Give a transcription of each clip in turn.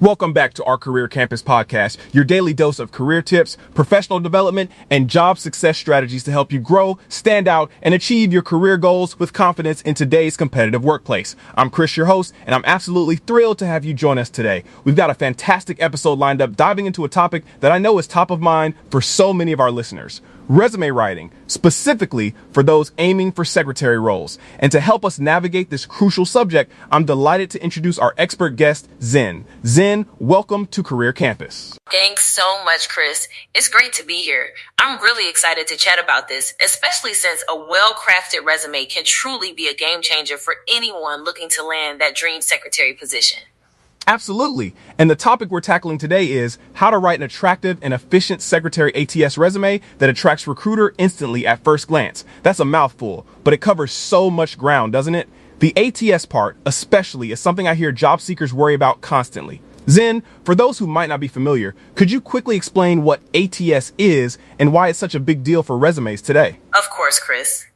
Welcome back to our Career Campus podcast, your daily dose of career tips, professional development, and job success strategies to help you grow, stand out, and achieve your career goals with confidence in today's competitive workplace. I'm Chris, your host, and I'm absolutely thrilled to have you join us today. We've got a fantastic episode lined up, diving into a topic that I know is top of mind for so many of our listeners. Resume writing, specifically for those aiming for secretary roles. And to help us navigate this crucial subject, I'm delighted to introduce our expert guest, Zen. Zen, welcome to Career Campus. Thanks so much, Chris. It's great to be here. I'm really excited to chat about this, especially since a well-crafted resume can truly be a game changer for anyone looking to land that dream secretary position. Absolutely. And the topic we're tackling today is how to write an attractive and efficient secretary ATS resume that attracts recruiter instantly at first glance. That's a mouthful, but it covers so much ground, doesn't it? The ATS part, especially, is something I hear job seekers worry about constantly. Zen, for those who might not be familiar, could you quickly explain what ATS is and why it's such a big deal for resumes today? Of course, Chris.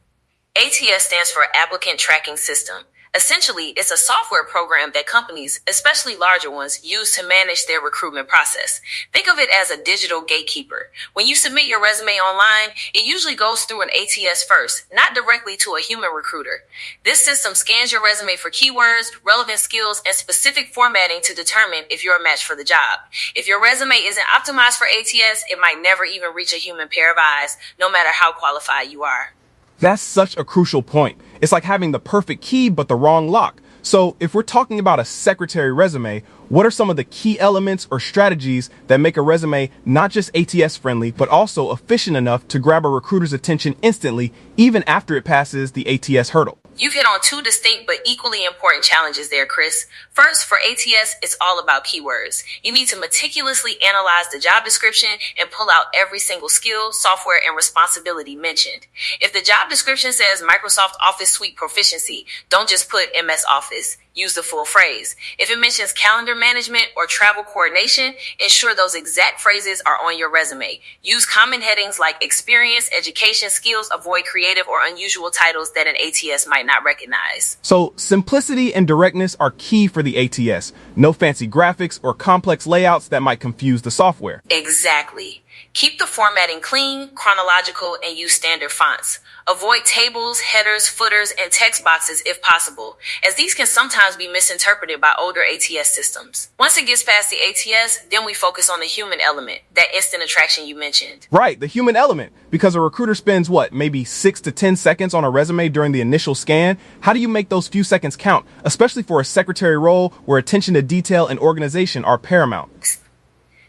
ATS stands for Applicant Tracking System. Essentially, it's a software program that companies, especially larger ones, use to manage their recruitment process. Think of it as a digital gatekeeper. When you submit your resume online, it usually goes through an ATS first, not directly to a human recruiter. This system scans your resume for keywords, relevant skills, and specific formatting to determine if you're a match for the job. If your resume isn't optimized for ATS, it might never even reach a human pair of eyes, no matter how qualified you are. That's such a crucial point. It's like having the perfect key, but the wrong lock. So if we're talking about a secretary resume, what are some of the key elements or strategies that make a resume not just ATS friendly, but also efficient enough to grab a recruiter's attention instantly, even after it passes the ATS hurdle? You've hit on two distinct but equally important challenges there, Chris. First, for ATS, it's all about keywords. You need to meticulously analyze the job description and pull out every single skill, software, and responsibility mentioned. If the job description says Microsoft Office Suite proficiency, don't just put MS Office. Use the full phrase. If it mentions calendar management or travel coordination, ensure those exact phrases are on your resume. Use common headings like experience, education, skills, avoid creative or unusual titles that an ATS might not recognize. So simplicity and directness are key for the ATS. No fancy graphics or complex layouts that might confuse the software. Exactly. Keep the formatting clean, chronological, and use standard fonts. Avoid tables, headers, footers, and text boxes if possible, as these can sometimes be misinterpreted by older ATS systems. Once it gets past the ATS, then we focus on the human element, that instant attraction you mentioned. Right, the human element, because a recruiter spends maybe 6 to 10 seconds on a resume during the initial scan. How do you make those few seconds count, especially for a secretary role where attention to detail and organization are paramount?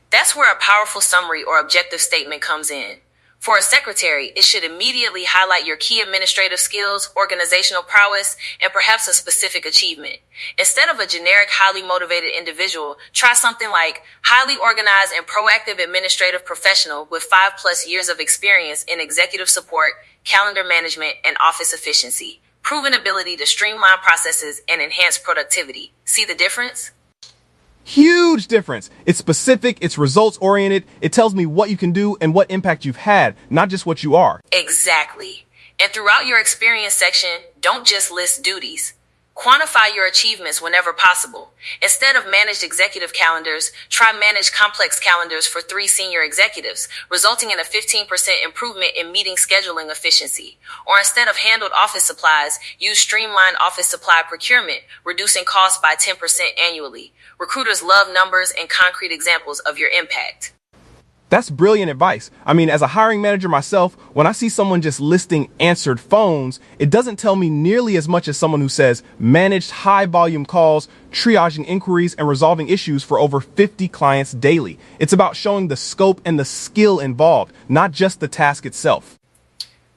That's where a powerful summary or objective statement comes in. For a secretary, it should immediately highlight your key administrative skills, organizational prowess, and perhaps a specific achievement. Instead of a generic, highly motivated individual, try something like highly organized and proactive administrative professional with 5+ years of experience in executive support, calendar management, and office efficiency. Proven ability to streamline processes and enhance productivity. See the difference? Huge difference. It's specific, it's results oriented. It tells me what you can do and what impact you've had, not just what you are. Exactly. And throughout your experience section, don't just list duties. Quantify your achievements whenever possible. Instead of managed executive calendars, try managed complex calendars for 3 senior executives, resulting in a 15% improvement in meeting scheduling efficiency. Or instead of handled office supplies, use streamlined office supply procurement, reducing costs by 10% annually. Recruiters love numbers and concrete examples of your impact. That's brilliant advice. I mean, as a hiring manager myself, when I see someone just listing answered phones, it doesn't tell me nearly as much as someone who says managed high volume calls, triaging inquiries, and resolving issues for over 50 clients daily. It's about showing the scope and the skill involved, not just the task itself.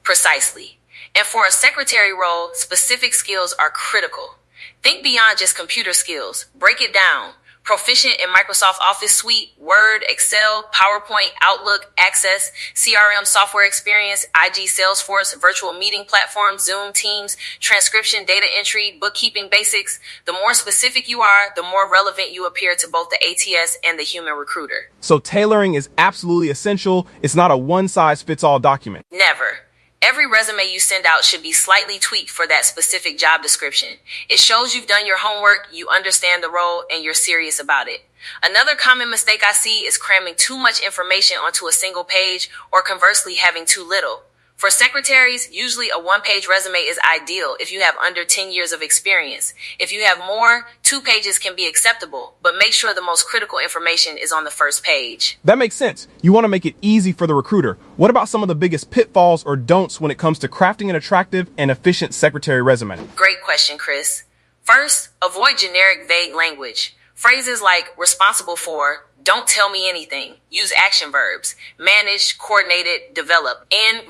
Precisely. And for a secretary role, specific skills are critical. Think beyond just computer skills. Break it down. Proficient in Microsoft Office Suite, Word, Excel, PowerPoint, Outlook, Access, CRM software experience, IG Salesforce, virtual meeting platforms, Zoom, Teams, transcription, data entry, bookkeeping basics. The more specific you are, the more relevant you appear to both the ATS and the human recruiter. So tailoring is absolutely essential. It's not a one-size-fits-all document. Never. Every resume you send out should be slightly tweaked for that specific job description. It shows you've done your homework, you understand the role, and you're serious about it. Another common mistake I see is cramming too much information onto a single page, or conversely having too little. For secretaries, usually a one-page resume is ideal if you have under 10 years of experience. If you have more, 2 pages can be acceptable, but make sure the most critical information is on the first page. That makes sense. You want to make it easy for the recruiter. What about some of the biggest pitfalls or don'ts when it comes to crafting an attractive and efficient secretary resume? Great question, Chris. First, avoid generic, vague language. Phrases like responsible for, don't tell me anything. Use action verbs. Managed, coordinated, developed, and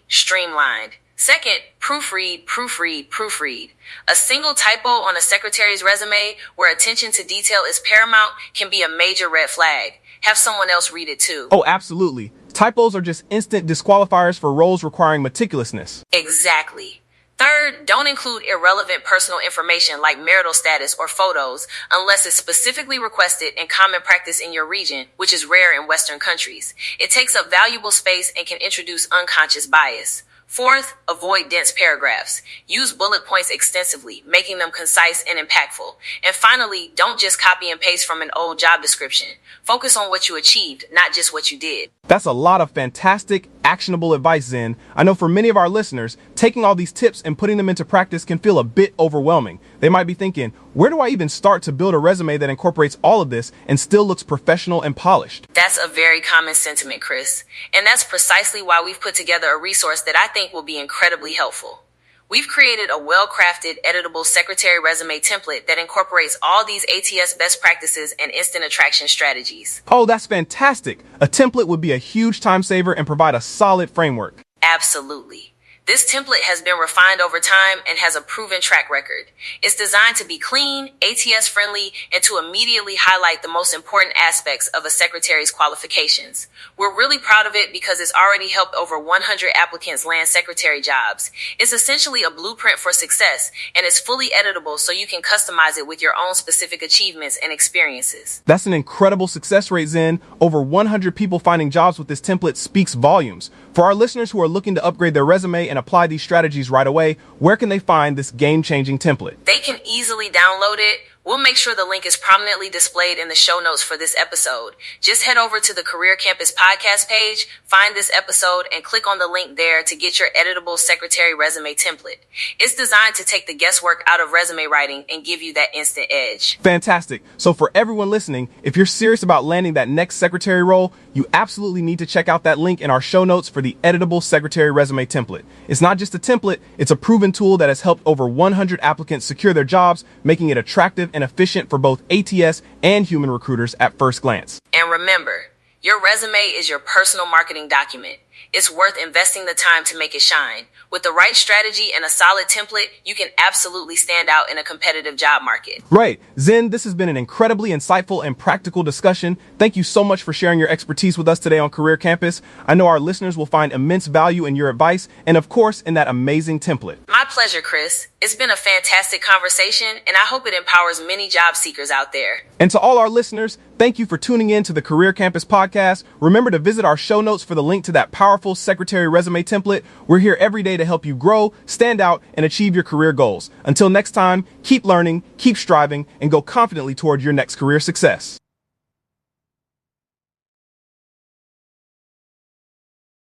streamlined. Second, proofread. A single typo on a secretary's resume where attention to detail is paramount can be a major red flag. Have someone else read it too. Oh, absolutely. Typos are just instant disqualifiers for roles requiring meticulousness. Exactly. Third, don't include irrelevant personal information like marital status or photos unless it's specifically requested and common practice in your region, which is rare in Western countries. It takes up valuable space and can introduce unconscious bias. Fourth, avoid dense paragraphs. Use bullet points extensively, making them concise and impactful. And finally, don't just copy and paste from an old job description. Focus on what you achieved, not just what you did. That's a lot of fantastic, actionable advice, Zen. I know for many of our listeners, taking all these tips and putting them into practice can feel a bit overwhelming. They might be thinking, where do I even start to build a resume that incorporates all of this and still looks professional and polished? That's a very common sentiment, Chris. And that's precisely why we've put together a resource that I think will be incredibly helpful. We've created a well-crafted, editable secretary resume template that incorporates all these ATS best practices and instant attraction strategies. Oh, that's fantastic. A template would be a huge time saver and provide a solid framework. Absolutely. This template has been refined over time and has a proven track record. It's designed to be clean, ATS friendly, and to immediately highlight the most important aspects of a secretary's qualifications. We're really proud of it because it's already helped over 100 applicants land secretary jobs. It's essentially a blueprint for success, and it's fully editable so you can customize it with your own specific achievements and experiences. That's an incredible success rate, Zen. Over 100 people finding jobs with this template speaks volumes. For our listeners who are looking to upgrade their resume and apply these strategies right away, where can they find this game-changing template? They can easily download it. We'll make sure the link is prominently displayed in the show notes for this episode. Just head over to the Career Campus podcast page, find this episode, and click on the link there to get your editable secretary resume template. It's designed to take the guesswork out of resume writing and give you that instant edge. Fantastic. So for everyone listening, if you're serious about landing that next secretary role, you absolutely need to check out that link in our show notes for the editable secretary resume template. It's not just a template, it's a proven tool that has helped over 100 applicants secure their jobs, making it attractive and efficient for both ATS and human recruiters at first glance. And remember, your resume is your personal marketing document. It's worth investing the time to make it shine. With the right strategy and a solid template, you can absolutely stand out in a competitive job market. Right. Zen, this has been an incredibly insightful and practical discussion. Thank you so much for sharing your expertise with us today on Career Campus. I know our listeners will find immense value in your advice and, of course, in that amazing template. My pleasure, Chris. It's been a fantastic conversation, and I hope it empowers many job seekers out there. And to all our listeners, thank you for tuning in to the Career Campus podcast. Remember to visit our show notes for the link to that powerful secretary resume template. We're here every day to help you grow, stand out, and achieve your career goals. Until next time, keep learning, keep striving, and go confidently toward your next career success.